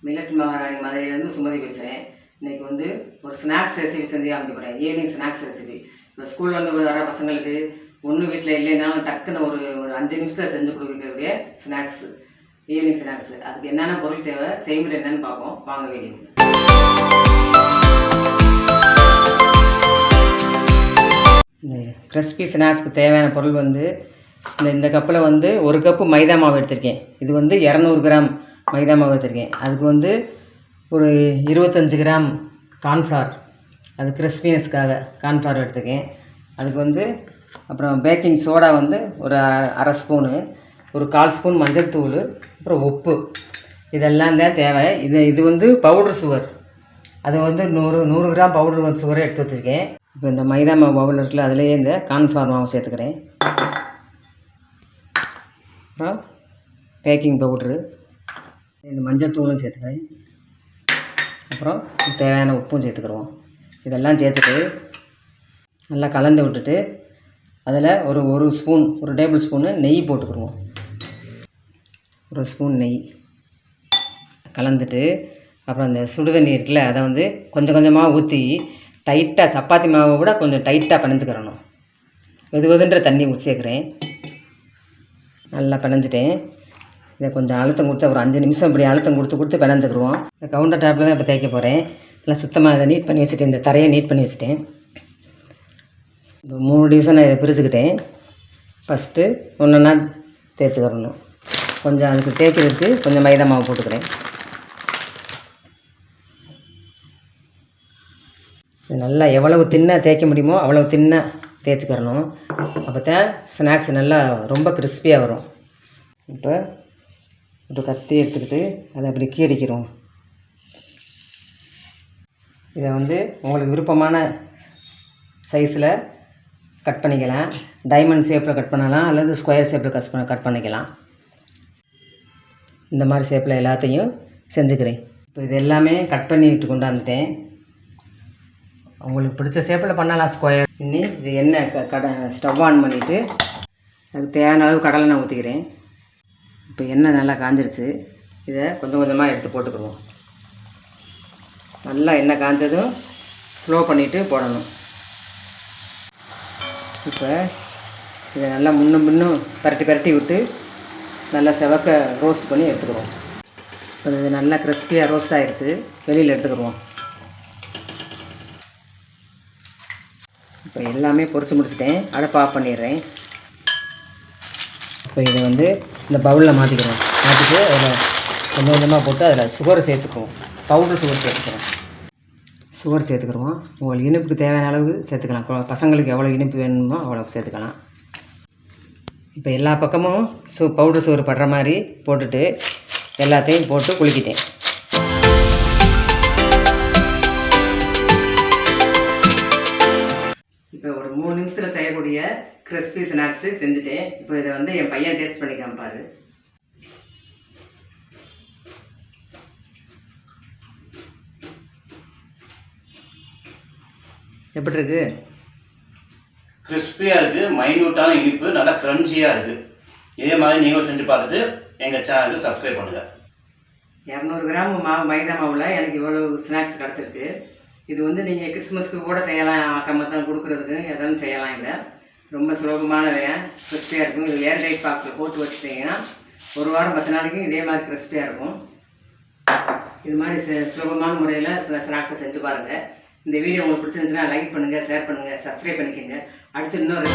Millet மகாராணி மதுரையிலேருந்து சுமதி பேசுகிறேன். இன்றைக்கி வந்து ஒரு ஸ்நாக்ஸ் ரெசிபி செஞ்சு காமிக்க போகிறேன். Evening snacks recipe. இப்போ ஸ்கூல்லேருந்து வர பசங்களுக்கு ஒன்றும் வீட்டில் இல்லைனாலும் டக்குன்னு ஒரு 5 நிமிஷத்தில் செஞ்சு கொடுக்கக்கூடிய ஸ்நாக்ஸு, ஈவினிங் ஸ்நாக்ஸு. அதுக்கு என்னென்ன பொருள் தேவை, செய்முறை என்னென்னு பார்ப்போம். வாங்க வீடியோ. இந்த கிறிஸ்பி ஸ்நாக்ஸுக்கு தேவையான பொருள் வந்து இந்த கப்பில் வந்து 1 கப்பு மைதா மாவு எடுத்திருக்கேன். இது வந்து 200 கிராம் மைதா மாவு எடுத்திருக்கேன். அதுக்கு வந்து ஒரு 25 கிராம் கார்ன்ஃப்ளவர், அது கிறிஸ்பினஸ்க்காக கார்ன்ஃப்ளவர் எடுத்துக்கேன். அதுக்கு வந்து அப்புறம் பேக்கிங் சோடா வந்து ஒரு அரை ஸ்பூனு, ஒரு 1/4 ஸ்பூன் மஞ்சள் தூள், அப்புறம் உப்பு, இதெல்லாம் தான் தேவை. இது வந்து பவுட்ரு சுகர், அது வந்து 100 கிராம் பவுட்ரு சுகரை எடுத்து வச்சுருக்கேன். இப்போ இந்த மைதா மாவு பவுல் இருக்குல்ல, அதுலேயே இந்த கார்ன்ஃப்ளவர் மாவு சேர்த்துக்கிறேன். அப்புறம் பேக்கிங் பவுட்ரு, இந்த மஞ்சள் தூளும் சேர்த்துக்கிறேன். அப்புறம் தேவையான உப்பும் சேர்த்துக்கிறோம். இதெல்லாம் சேர்த்துட்டு நல்லா கலந்து விட்டுட்டு அதில் ஒரு ஸ்பூன், ஒரு டேபிள் ஸ்பூனு நெய் போட்டுக்கிடுவோம். ஒரு ஸ்பூன் நெய் கலந்துட்டு அப்புறம் அந்த சுடுதண்ணி இருக்குல்ல, அதை வந்து கொஞ்சம் கொஞ்சமாக ஊற்றி டைட்டாக, சப்பாத்தி மாவை விட கொஞ்சம் டைட்டாக பிணைஞ்சிக்கிறணும். வெதுன்ற தண்ணி ஊற்றி சேர்க்குறேன். நல்லா பிணைஞ்சிட்டேன். இதை கொஞ்சம் அழுத்தம் கொடுத்து ஒரு 5 நிமிஷம் இப்படி அழுத்தம் கொடுத்து பிணைஞ்சிக்கிடுவோம். இந்த கவுண்டர் டாப்பில் தான் இப்போ தேய்க்க போகிறேன். நல்லா சுத்தமாக இதை நீட் பண்ணி வச்சுட்டேன். இந்த தரையை நீட் பண்ணி வச்சுட்டேன். இப்போ 3 டிவிஷன் நான் இதை பிரிச்சுக்கிட்டேன். ஃபஸ்ட்டு ஒன்றா தேய்ச்சிக்கிறணும். கொஞ்சம் அதுக்கு தேய்க்கிறதுக்கு கொஞ்சம் மைதா மாவு போட்டுக்கிறேன். இது நல்லா எவ்வளவு தின்னாக தேய்க்க முடியுமோ அவ்வளோ தின்னாக தேய்ச்சிக்கிறணும். அப்போ தான் ஸ்நாக்ஸ் நல்லா ரொம்ப கிறிஸ்பியாக வரும். இப்போ ஒரு கத்தி எடுத்துக்கிட்டு அதை அப்படி கீறிக்கிறோம். இதை வந்து உங்களுக்கு விருப்பமான சைஸில் கட் பண்ணிக்கலாம். டைமண்ட் ஷேப்பில் கட் பண்ணலாம், அல்லது ஸ்கொயர் ஷேப்பில் கட் பண்ணிக்கலாம். இந்த மாதிரி ஷேப்பில் எல்லாத்தையும் செஞ்சுக்கிறேன். இப்போ இது எல்லாமே கட் பண்ணிட்டு கொண்டாந்துட்டேன். உங்களுக்கு பிடிச்ச ஷேப்பில் பண்ணலாம் ஸ்கொயர். இன்னி இது எண்ணெய் ஸ்டவ் ஆன் பண்ணிவிட்டு அதுக்கு தேவையான அளவு கடலெண்ணெய் ஊற்றிக்கிறேன். இப்போ எண்ணெய் நல்லா காஞ்சிருச்சு. இதை கொஞ்சம் கொஞ்சமாக எடுத்து போட்டுக்கிடுவோம். நல்லா எண்ணெய் காஞ்சதும் ஸ்லோ பண்ணிவிட்டு போடணும். இப்போ இதை நல்லா முன்னும் பரட்டி விட்டு நல்லா செவக்க ரோஸ்ட் பண்ணி எடுத்துக்கிறோம். இப்போ இது நல்லா கிறிஸ்பியாக ரோஸ்ட் ஆகிடுச்சு. வெளியில் எடுத்துக்கிடுவோம். இப்போ எல்லாமே பொரிச்சு முடிச்சிட்டேன். அடுப்பை ஆஃப் பண்ணிடுறேன். இப்போ இதை வந்து இந்த பவுலில் மாற்றிக்கிறோம். மாற்றிட்டு அதில் கொஞ்சம் கொஞ்சமாக போட்டு அதில் சுகர் சேர்த்துக்குவோம். பவுட்ரு சுகர் சேர்த்துக்கிறோம். சுகர் சேர்த்துக்கிறோம். உங்களுக்கு இனிப்புக்கு தேவையான அளவு சேர்த்துக்கலாம். பசங்களுக்கு எவ்வளோ இனிப்பு வேணுமோ அவ்வளோ சேர்த்துக்கலாம். இப்போ எல்லா பக்கமும் பவுட்ரு சுகர் படுற மாதிரி போட்டுட்டு எல்லாத்தையும் போட்டு குலுக்கிட்டேன். இப்போ ஒரு 3 நிமிஷத்தில் செய்யக்கூடிய கிறிஸ்பி ஸ்நாக்ஸு செஞ்சுட்டேன். இப்போ இதை வந்து என் பையன் டேஸ்ட் பண்ணி காமிப்பார். எப்படி இருக்கு? கிறிஸ்பியாக இருக்குது, மைன்யூட்டான இனிப்பு, நல்லா க்ரன்ச்சியாக இருக்குது. இதே மாதிரி நீங்களும் செஞ்சு பார்த்துட்டு எங்கள் சேனலுக்கு சப்ஸ்கிரைப் பண்ணுங்கள். 200 கிராம் மைதா மாவில் எனக்கு இவ்வளோ ஸ்நாக்ஸ் கிடச்சிருக்கு. இது வந்து நீங்கள் கிறிஸ்மஸ்க்கு கூட செய்யலாம், அக்கமத்தான் கொடுக்குறதுக்கு எதாவது செய்யலாம். இதை ரொம்ப சுலபமானது, கிறிஸ்பியாக இருக்கும். இது ஏர் டைட் பாக்ஸில் போட்டு வச்சுட்டிங்கன்னா 1 வாரம் 10 நாளைக்கு இதே மாதிரி கிறிஸ்பியாக இருக்கும். இது மாதிரி சுலபமான முறையில் ஸ்நாக்ஸை செஞ்சு பாருங்கள். இந்த வீடியோ உங்களுக்கு பிடிச்சிருந்துச்சுன்னா லைக் பண்ணுங்கள், ஷேர் பண்ணுங்கள், சப்ஸ்கிரைப் பண்ணிக்கோங்க. அடுத்து இன்னொரு